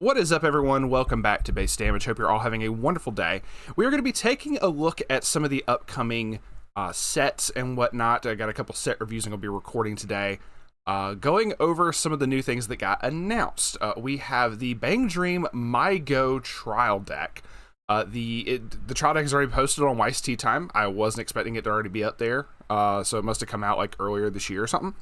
What is up, everyone? Welcome back to Base Damage. Hope you're all having a wonderful day. We are going to be taking a look at some of the upcoming sets and whatnot. I got a couple set reviews I'm going to be recording today. Going over some of the new things that got announced. We have the Bang Dream MyGo trial deck. The trial deck is already posted on Weiss Tea Time. I wasn't expecting it to already be up there, so it must have come out like earlier this year or something.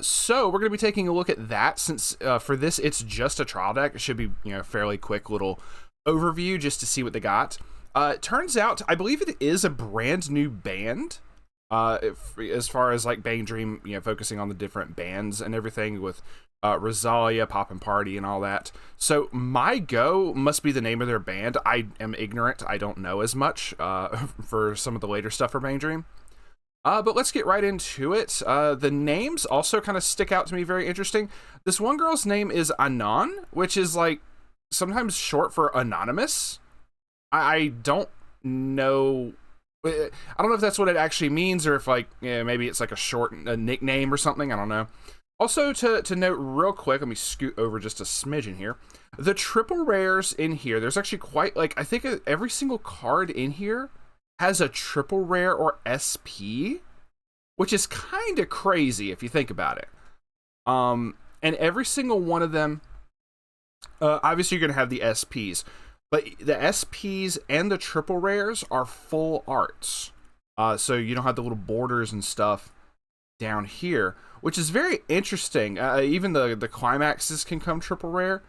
So we're going to be taking a look at that since for this it's just a trial deck. It should be fairly quick little overview just to see what they got. It turns out I believe it is a brand new band. As far as like Bang Dream, focusing on the different bands and everything with Rosalia, Poppin' Party, and all that. So MyGo must be the name of their band. I am ignorant. I don't know as much for some of the later stuff for Bang Dream. But let's get right into it. The names also kind of stick out to me very interesting. This one girl's name is Anon, which is like sometimes short for anonymous. I don't know. I don't know if that's what it actually means or if like maybe it's like a nickname or something. I don't know. Also to note real quick, let me scoot over just a smidgen here. The triple rares in here, there's actually quite like I think every single card in here has a triple rare or SP, which is kind of crazy if you think about it. And every single one of them, obviously you're going to have the SPs, but the SPs and the triple rares are full arts. So you don't have the little borders and stuff down here, which is very interesting. Even the climaxes can come triple rare.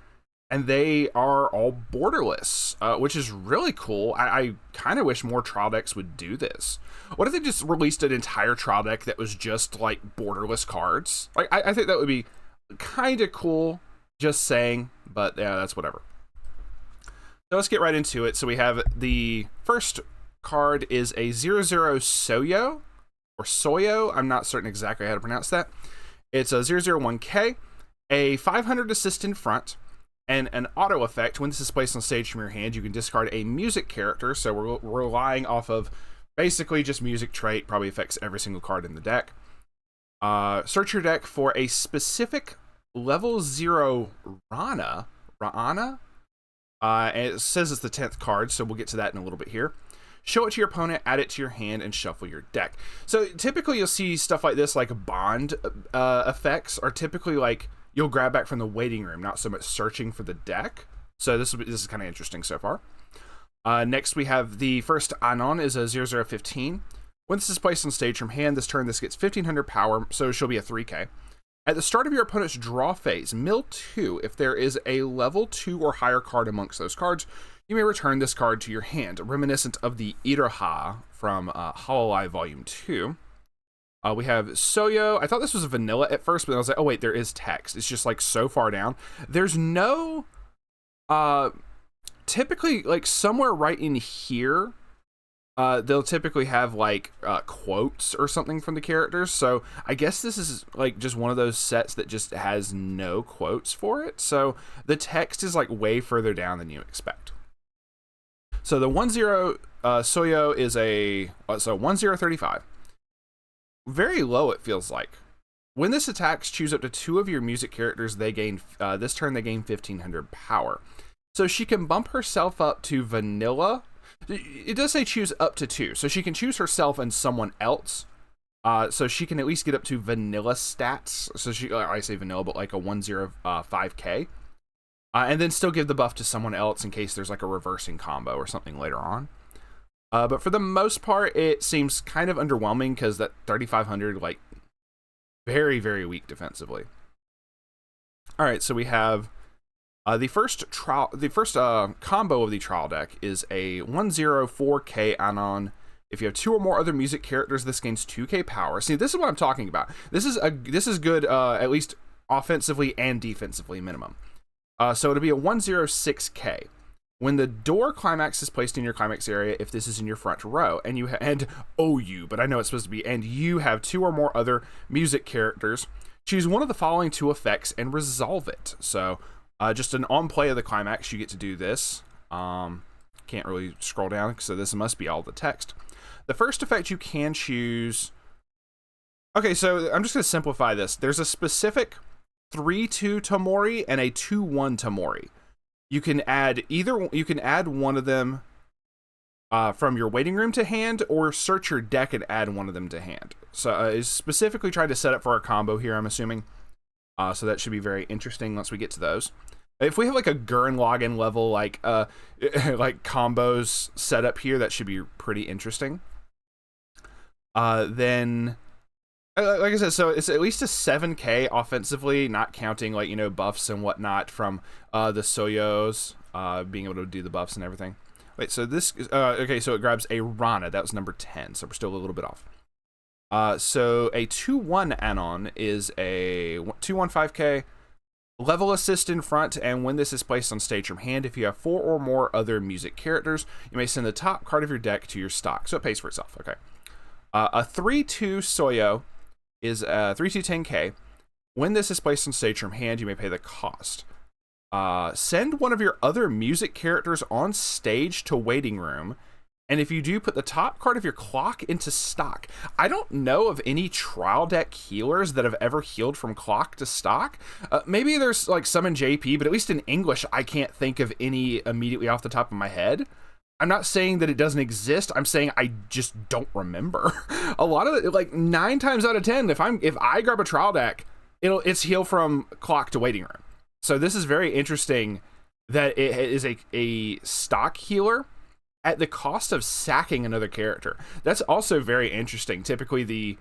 And they are all borderless, which is really cool. I kind of wish more trial decks would do this. What if they just released an entire trial deck that was just like borderless cards? Like I think that would be kind of cool, just saying, but yeah, that's whatever. So let's get right into it. So we have the first card is a 0/0 Soyo, or Soyo. I'm not certain exactly how to pronounce that. It's a 0/0 a 500 assist in front. And an auto effect, when this is placed on stage from your hand, you can discard a music character. So we're relying off of basically just music trait, probably affects every single card in the deck. Search your deck for a specific level 0 Rana. And it says it's the 10th card, so we'll get to that in a little bit here. Show it to your opponent, add it to your hand, and shuffle your deck. So typically you'll see stuff like this, like bond effects, are typically like you'll grab back from the waiting room, not so much searching for the deck. So this is kind of interesting so far. Next we have the first Anon is a 0/0 When this is placed on stage from hand, this turn this gets 1500 power, so she'll be a 3k. At the start of your opponent's draw phase, mill 2, if there is a level 2 or higher card amongst those cards, you may return this card to your hand, reminiscent of the Iroha from Hololive Volume 2. We have Soyo. I thought this was a vanilla at first, but I was like, oh wait, there is text. It's just like so far down. There's no, typically like somewhere right in here, they'll typically have like quotes or something from the characters. So I guess this is like just one of those sets that just has no quotes for it. So the text is like way further down than you expect. So the 1/0 Soyo is a 1/0 very low, it feels like. When this attacks, choose up to 2 of your music characters. They gain this turn they gain 1500 power. So she can bump herself up to vanilla. It does say choose up to 2, so she can choose herself and someone else. So she can at least get up to vanilla stats. So she, I say vanilla, but like a 1/0 and then still give the buff to someone else in case there's like a reversing combo or something later on. But for the most part, it seems kind of underwhelming because that 3500, like, very, very weak defensively. All right, so we have the first combo of the trial deck is a 1/0 Anon. If you have 2 or more other music characters, this gains 2k power. See, this is what I'm talking about. This is good, at least offensively and defensively minimum. So it'll be a 1/6 When the door climax is placed in your climax area, if this is in your front row, and you but I know it's supposed to be, and you have 2 or more other music characters, choose one of the following 2 effects and resolve it. So just an on play of the climax, you get to do this. Can't really scroll down, so this must be all the text. The first effect you can choose. Okay, so I'm just going to simplify this. There's a specific 3/2 Tamori and a 2/1 Tamori. You can add one of them from your waiting room to hand, or search your deck and add one of them to hand. So it's specifically trying to set up for a combo here, I'm assuming. So that should be very interesting once we get to those. If we have like a Gurren Lagann level like combos set up here, that should be pretty interesting. Then, like I said, so it's at least a 7k offensively, not counting like, you know, buffs and whatnot from the Soyos being able to do the buffs and everything. Wait, so this okay, so it grabs a Rana. That was number 10, so we're still a little bit off. So a 2/1 anon is a 2/1 5k level assist in front, and when this is placed on stage from hand, if you have 4 or more other music characters, you may send the top card of your deck to your stock. So it pays for itself. Okay. A 3/2 Soyo is a 3/2 10k. When this is placed on stage from hand, you may pay the cost. Send one of your other music characters on stage to waiting room, and if you do, put the top card of your clock into stock. I don't know of any trial deck healers that have ever healed from clock to stock. Maybe there's like some in JP, but at least in English, I can't think of any immediately off the top of my head. I'm not saying that it doesn't exist. I'm saying I just don't remember. A lot of it, like 9 times out of 10, if I grab a trial deck, it's heal from clock to waiting room. So this is very interesting that it is a stock healer at the cost of sacking another character. That's also very interesting. Typically, the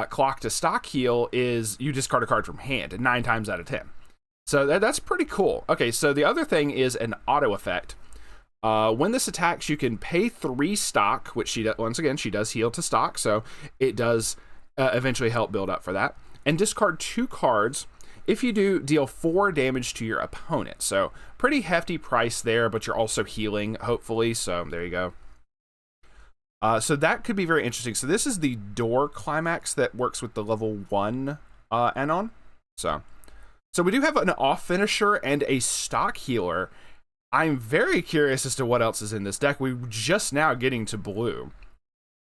clock to stock heal is you discard a card from hand 9 times out of 10. So that's pretty cool. Okay, so the other thing is an auto effect. When this attacks, you can pay 3 stock, which once again, she does heal to stock, so it does eventually help build up for that. And discard 2 cards. If you do, deal 4 damage to your opponent. So pretty hefty price there, but you're also healing, hopefully. So there you go. So that could be very interesting. So this is the door climax that works with the level 1 anon. So we do have an off finisher and a stock healer. I'm very curious as to what else is in this deck. We're just now getting to blue.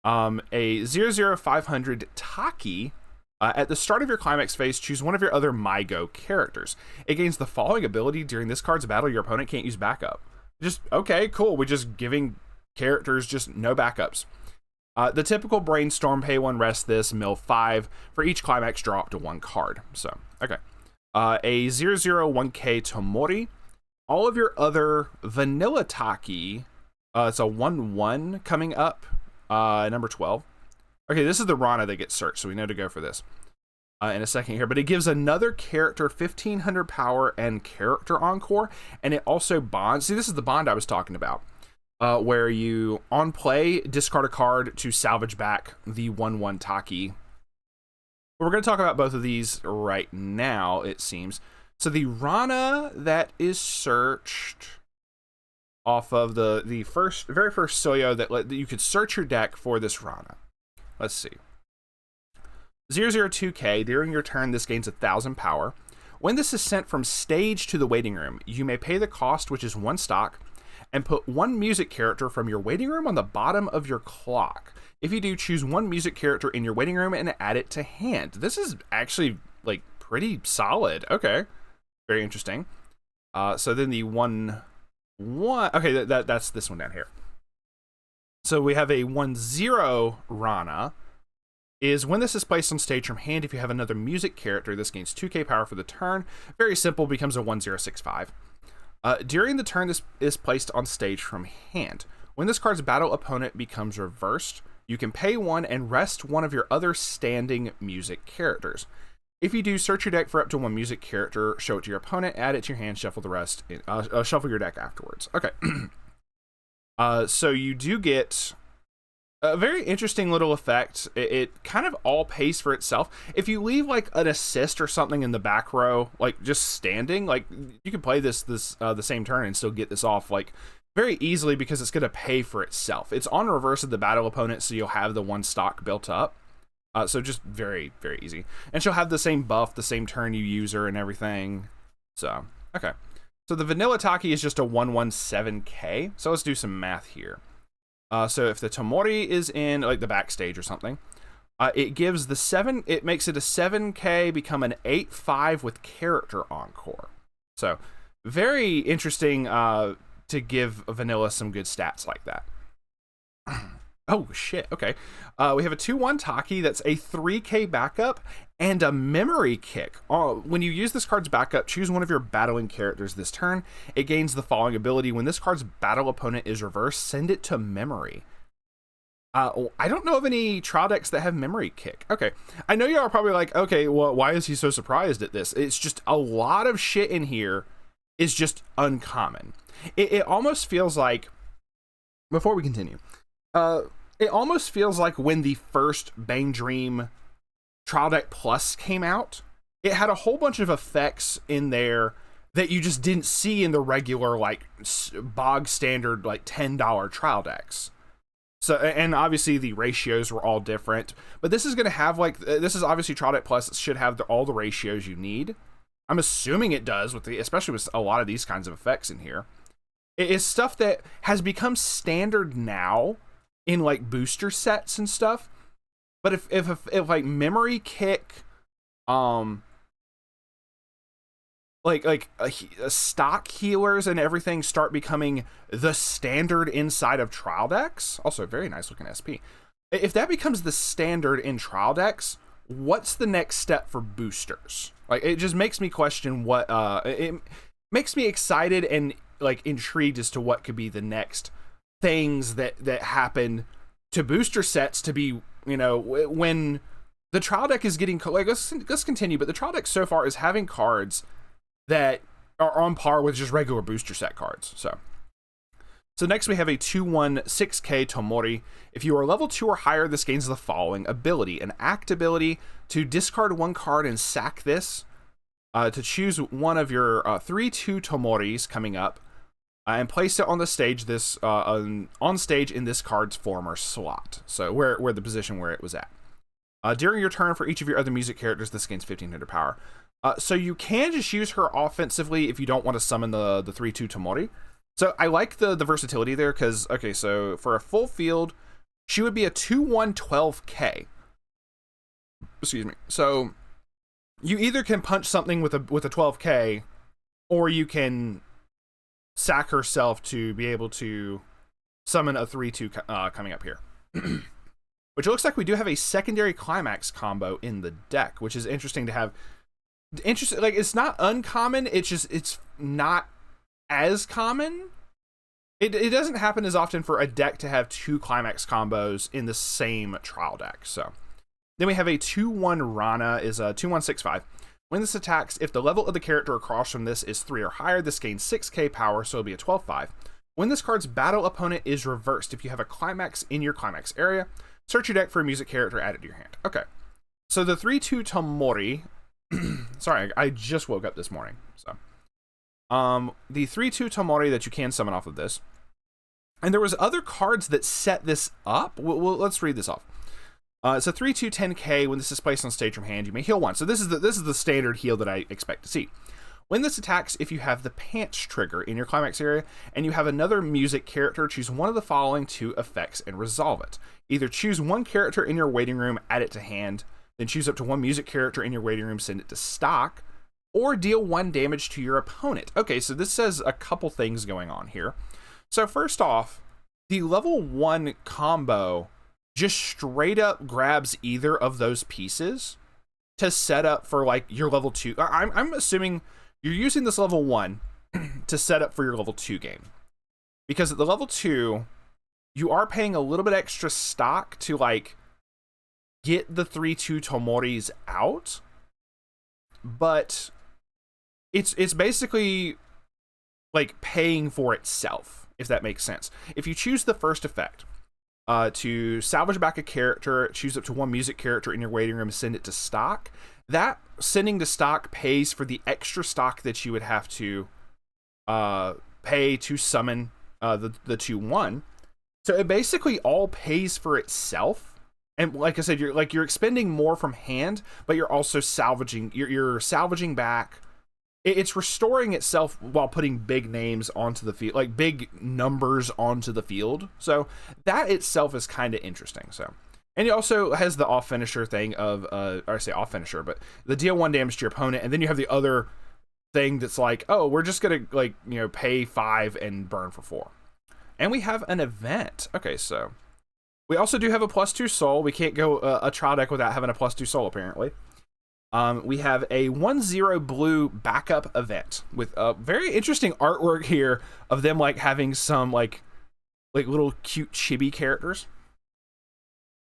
A 00500 Taki. At the start of your climax phase, choose one of your other MyGo characters. It gains the following ability during this card's battle. Your opponent can't use backup. Just, okay, cool. We're just giving characters just no backups. The typical brainstorm, pay 1, rest this, mill 5. For each climax, draw up to 1 card. So, okay. A 001k Tomori. All of your other vanilla Taki, it's a 1/1 coming up, number 12. Okay, this is the Rana that gets searched, so we know to go for this in a second here. But it gives another character 1500 power and character encore, and it also bonds. See, this is the bond I was talking about, where you, on play, discard a card to salvage back the 1/1 Taki. We're going to talk about both of these right now, it seems. So the Rana that is searched off of the very first Soyo that you could search your deck for this Rana. Let's see. 002k, during your turn, this gains 1000 power. When this is sent from stage to the waiting room, you may pay the cost, which is 1 stock, and put 1 music character from your waiting room on the bottom of your clock. If you do, choose 1 music character in your waiting room and add it to hand. This is actually like pretty solid. Okay, very interesting. So then the 1/1. Okay, that's this one down here. So we have a 1/0 Rana. Is when this is placed on stage from hand, if you have another music character, this gains 2k power for the turn. Very simple, becomes a 1065. During the turn, this is placed on stage from hand. When this card's battle opponent becomes reversed, you can pay 1 and rest one of your other standing music characters. If you do, search your deck for up to 1 music character, show it to your opponent, add it to your hand, shuffle the rest, shuffle your deck afterwards. Okay. So you do get a very interesting little effect. It kind of all pays for itself. If you leave like an assist or something in the back row, like just standing, like you can play this the same turn and still get this off like very easily because it's going to pay for itself. It's on reverse of the battle opponent, so you'll have the 1 stock built up. So just very, very easy. And she'll have the same buff, the same turn you use her and everything. So, okay. So the vanilla Taki is just a 117k. So let's do some math here. So if the Tomori is in like the backstage or something, it gives it makes it a 7k become an 8/5 with character encore. So very interesting to give Vanilla some good stats like that. Oh, shit. Okay. We have a 2-1 Taki that's a 3k backup and a memory kick. When you use this card's backup, choose one of your battling characters this turn. It gains the following ability. When this card's battle opponent is reversed, send it to memory. I don't know of any trial decks that have memory kick. Okay. I know y'all are probably like, okay, well, why is he so surprised at this? It's just a lot of shit in here is just uncommon. It almost feels like, before we continue, it almost feels like when the first Bang Dream Trial Deck Plus came out, it had a whole bunch of effects in there that you just didn't see in the regular, like, bog standard, like, $10 trial decks. So, and obviously the ratios were all different, but this is going to have, like, this is obviously Trial Deck Plus. It should have all the ratios you need. I'm assuming it does, especially with a lot of these kinds of effects in here. It is stuff that has become standard now in, like, booster sets and stuff. But if like memory kick, like stock healers and everything start becoming the standard inside of trial decks, also a very nice looking SP. If that becomes the standard in trial decks, what's the next step for boosters? Like, it just makes me question what, it makes me excited and, like, intrigued as to what could be the next things that happen to booster sets to be, you know, when the trial deck is getting, like, let's continue, but the trial deck so far is having cards that are on par with just regular booster set cards. So next we have a 2-1 6k Tomori. If you are level 2 or higher, this gains the following ability: an act ability to discard one card and sack this, to choose one of your 3/2 Tomoris coming up, and place it on the stage on stage in this card's former slot. So where the position where it was at. During your turn, for each of your other music characters, this gains 1500 power. So you can just use her offensively if you don't want to summon the 3/2 Tomori. So I like the versatility there, because, okay, so for a full field, she would be a 2/1 12k. Excuse me. So you either can punch something with a 12k, or you can sack herself to be able to summon a 3/2 coming up here. Which it looks like we do have a secondary climax combo in the deck, which is interesting to have. Interesting, like, it's not uncommon, it's not as common. It doesn't happen as often for a deck to have 2 climax combos in the same trial deck. So then we have a 2/1 Rana, is a 2/1/6/5. When this attacks, if the level of the character across from this is 3 or higher, this gains 6k power, so it'll be a 12/5. When this card's battle opponent is reversed, if you have a climax in your climax area, search your deck for a music character added to your hand. Okay, so the 3/2 Tomori, sorry, I just woke up this morning, so the 3/2 Tomori that you can summon off of this, and there was other cards that set this up. Well, let's read this off. It's a 3/2 10k. When this is placed on stage from hand, you may heal 1. So this is the standard heal that I expect to see. When this attacks, if you have the pants trigger in your climax area and you have another music character, choose one of the following 2 effects and resolve it. Either choose one character in your waiting room, add it to hand, then choose up to one music character in your waiting room, send it to stock, or deal 1 damage to your opponent. Okay, so this says a couple things going on here. So first off, the level 1 combo just straight up grabs either of those pieces to set up for, like, your level 2. I'm assuming you're using this level 1 to set up for your level 2 game. Because at the level 2, you are paying a little bit extra stock to, like, get the 3/2 Tomoris out. But it's basically, like, paying for itself, if that makes sense. If you choose the first effect, to salvage back a character, choose up to one music character in your waiting room, send it to stock, that sending to stock pays for the extra stock that you would have to pay to summon the 2/1. So it basically all pays for itself. And like I said, you're expending more from hand, but you're also salvaging. You're salvaging back. It's restoring itself while putting big names onto the field, like big numbers onto the field. So that itself is kind of interesting. So, and it also has the off finisher thing of, or I say off finisher, but the deal 1 damage to your opponent, and then you have the other thing that's like, oh, we're just gonna like, you know, pay 5 and burn for 4. And we have an event. Okay, so we also do have a +2 soul. We can't go a trial deck without having a +2 soul, apparently. We have a 1/0 blue backup event with a very interesting artwork here of them like having some like little cute chibi characters.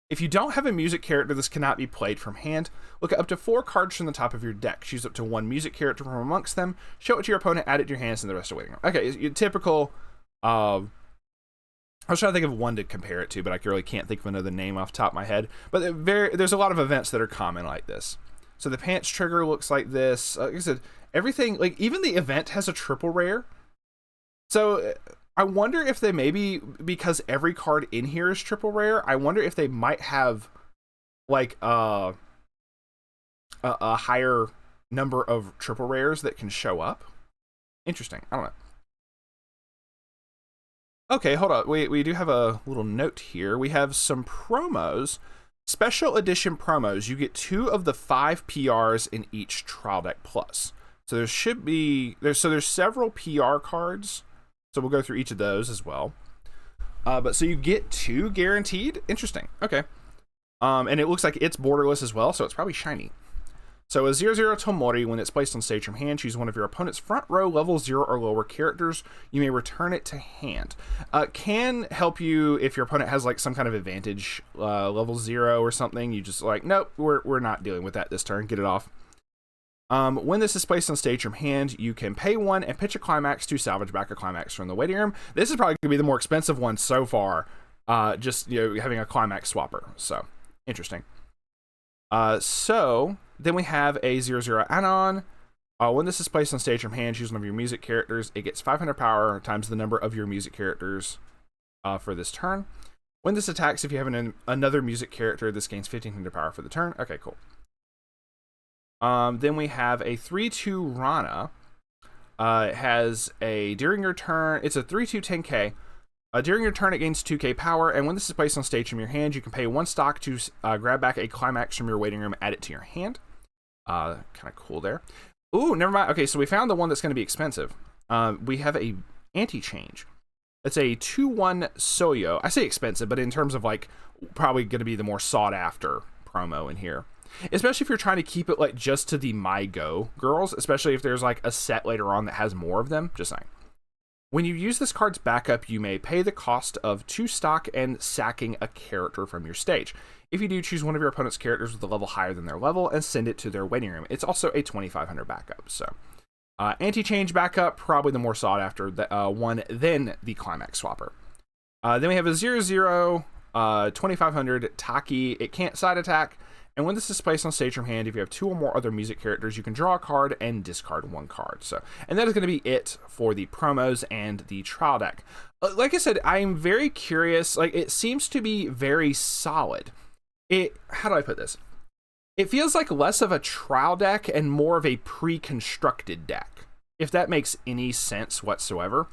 If you don't have a music character, this cannot be played from hand. Look at up to 4 cards from the top of your deck. Choose up to 1 music character from amongst them. Show it to your opponent, add it to your hands, and the rest are waiting. Okay, your typical... I was trying to think of one to compare it to, but I really can't think of another name off the top of my head. But there's a lot of events that are common like this. So the pants trigger looks like this. Like I said, everything, like even the event has a triple rare. So... I wonder if they maybe, because every card in here is triple rare, I wonder if they might have like a higher number of triple rares that can show up. Interesting. I don't know. Okay, hold on. We do have a little note here. We have some promos. Special edition promos. You get 2 of the 5 PRs in each Trial Deck Plus. So there should be... there's several PR cards. So we'll go through each of those as well. But so you get 2 guaranteed. Interesting. Okay. And it looks like it's borderless as well, so it's probably shiny. So a 0/0 Tomori, when it's placed on stage from hand, choose one of your opponent's front row level 0 or lower characters. You may return it to hand. Can help you if your opponent has like some kind of advantage, level 0 or something. You just like, nope, we're not dealing with that this turn. Get it off. When this is placed on stage from hand, you can pay 1 and pitch a climax to salvage back a climax from the waiting room. This is probably going to be the more expensive one so far. Just, you know, having a climax swapper. So, interesting. So, then we have a 0/0 Anon. When this is placed on stage from hand, choose one of your music characters. It gets 500 power times the number of your music characters for this turn. When this attacks, if you have another music character, this gains 1500 power for the turn. Okay, cool. Then we have a 3/2 Rana. It has a, during your turn, it's a 3/2 10k. During your turn, it gains 2k power, and when this is placed on stage from your hand, you can pay 1 stock to grab back a climax from your waiting room, add it to your hand. Kind of cool there. Ooh, never mind. Okay, so we found the one that's going to be expensive. We have a anti-change. It's a 2/1 Soyo. I say expensive, but in terms of like probably going to be the more sought after promo in here. Especially if you're trying to keep it like just to the MyGo girls, especially if there's like a set later on that has more of them. Just saying. When you use this card's backup, you may pay the cost of 2 stock and sacking a character from your stage. If you do, choose one of your opponent's characters with a level higher than their level and send it to their waiting room. It's also a 2500 backup. So anti-change backup, probably the more sought after one than the climax swapper. Then we have a 0/0 2500 Taki. It can't side attack. And when this is placed on stage from hand, if you have 2 or more other music characters, you can draw a card and discard 1 card. So, and that is going to be it for the promos and the trial deck. Like I said, I'm very curious. Like, it seems to be very solid. How do I put this? It feels like less of a trial deck and more of a pre-constructed deck, if that makes any sense whatsoever.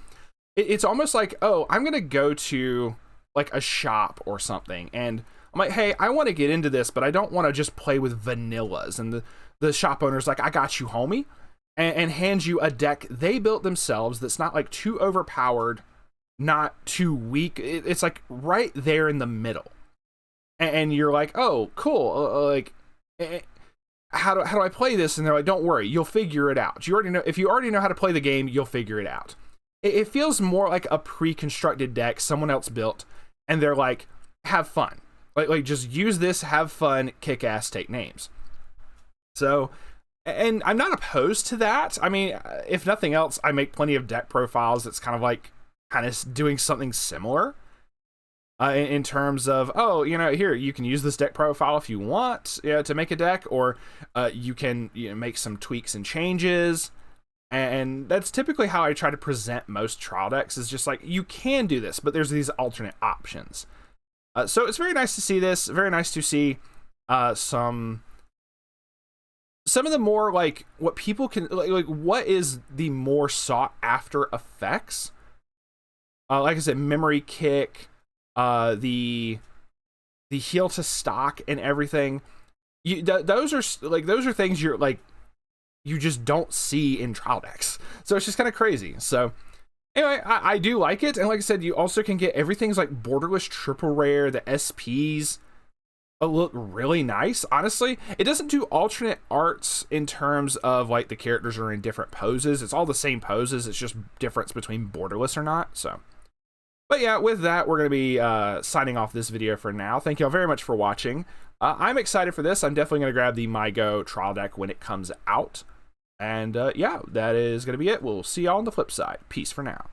It's almost like, oh, I'm going to go to like a shop or something, and I'm like, hey, I want to get into this, but I don't want to just play with vanillas. And the shop owner's like, I got you, homie, and hands you a deck they built themselves that's not like too overpowered, not too weak. It's like right there in the middle. And you're like, oh, cool. How do I play this? And they're like, don't worry, you'll figure it out. You already know. If you already know how to play the game, you'll figure it out. It feels more like a pre-constructed deck someone else built, and they're like, have fun. Like just use this, have fun, kick ass, take names. So, and I'm not opposed to that. I mean, if nothing else, I make plenty of deck profiles that's kind of doing something similar. In terms of, oh, you know, here, you can use this deck profile if you want, to make a deck, or you can make some tweaks and changes. And that's typically how I try to present most trial decks, is just like, you can do this, but there's these alternate options. So it's very nice to see this. Very nice to see some of the more like what people can like what is the more sought after effects. Like I said, memory kick, the heal to stock and everything. Those are things you're like, you just don't see in trial decks. So it's just kind of crazy. So anyway, I do like it. And like I said, you also can get everything's like borderless triple rare. The SPs look really nice. Honestly, it doesn't do alternate arts in terms of like the characters are in different poses. It's all the same poses. It's just difference between borderless or not. So, but yeah, with that, we're going to be signing off this video for now. Thank y'all very much for watching. I'm excited for this. I'm definitely going to grab the MyGo trial deck when it comes out. And yeah, that is going to be it. We'll see y'all on the flip side. Peace for now.